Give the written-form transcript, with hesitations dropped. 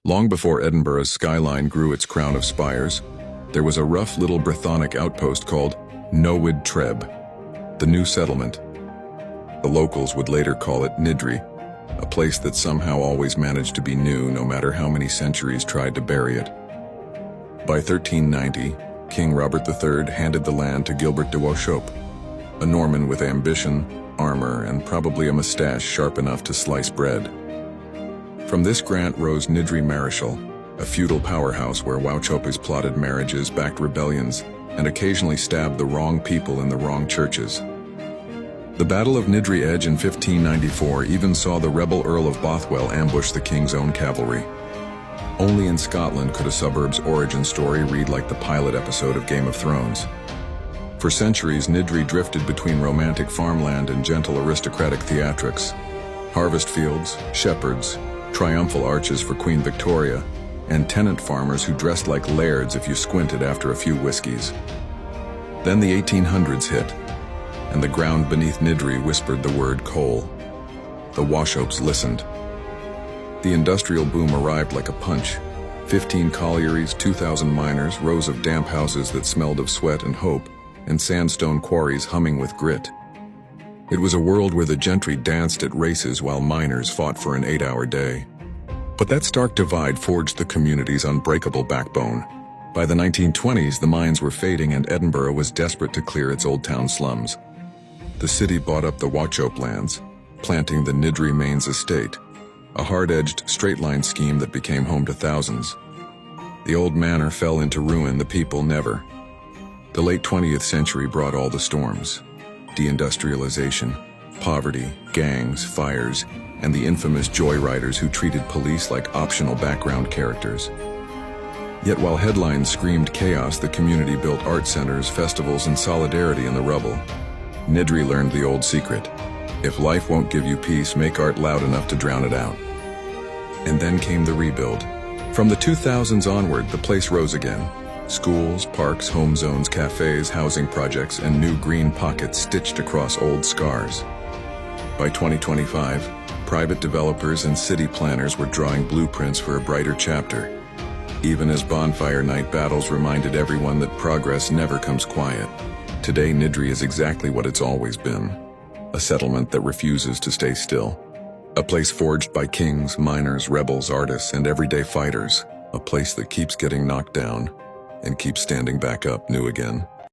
Long before Edinburgh's skyline grew its crown of spires, there was a rough little Brythonic outpost called Nowid Treb, the new settlement. The locals would later call it Niddrie, a place that somehow always managed to be new no matter how many centuries tried to bury it. By 1390, King Robert III handed the land to Gilbert de Wauchope, a Norman with ambition, armor, and probably a mustache sharp enough to slice bread. From this grant rose Niddrie Marischal, a feudal powerhouse where Wauchopes plotted marriages, backed rebellions, and occasionally stabbed the wrong people in the wrong churches. The Battle of Niddrie Edge in 1594 even saw the rebel Earl of Bothwell ambush the king's own cavalry. Only in Scotland could a suburb's origin story read like the pilot episode of Game of Thrones. For centuries, Niddrie drifted between romantic farmland and gentle aristocratic theatrics. Harvest fields, shepherds, triumphal arches for Queen Victoria, and tenant farmers who dressed like lairds if you squinted after a few whiskeys. Then the 1800s hit, and the ground beneath Niddrie whispered the word coal. The Wauchopes listened. The industrial boom arrived like a punch. 15 collieries, 2,000 miners, rows of damp houses that smelled of sweat and hope, and sandstone quarries humming with grit. It was a world where the gentry danced at races while miners fought for an 8-hour day. But that stark divide forged the community's unbreakable backbone. By the 1920s, the mines were fading and Edinburgh was desperate to clear its old town slums. The city bought up the Wauchope lands, planting the Niddrie Mains estate, a hard-edged, straight-line scheme that became home to thousands. The old manor fell into ruin, the people never. The late 20th century brought all the storms: deindustrialization, poverty, gangs, fires, and the infamous joyriders who treated police like optional background characters. Yet while headlines screamed chaos, the community built art centers, festivals, and solidarity in the rubble. Niddrie learned the old secret: if life won't give you peace, make art loud enough to drown it out. And then came the rebuild. From the 2000s onward, the place rose again. Schools, parks, home zones, cafes, housing projects, and new green pockets stitched across old scars. By 2025, private developers and city planners were drawing blueprints for a brighter chapter, even as bonfire night battles reminded everyone that progress never comes quiet. Today, Niddrie is exactly what it's always been: a settlement that refuses to stay still. A place forged by kings, miners, rebels, artists, and everyday fighters. A place that keeps getting knocked down and keeps standing back up new again.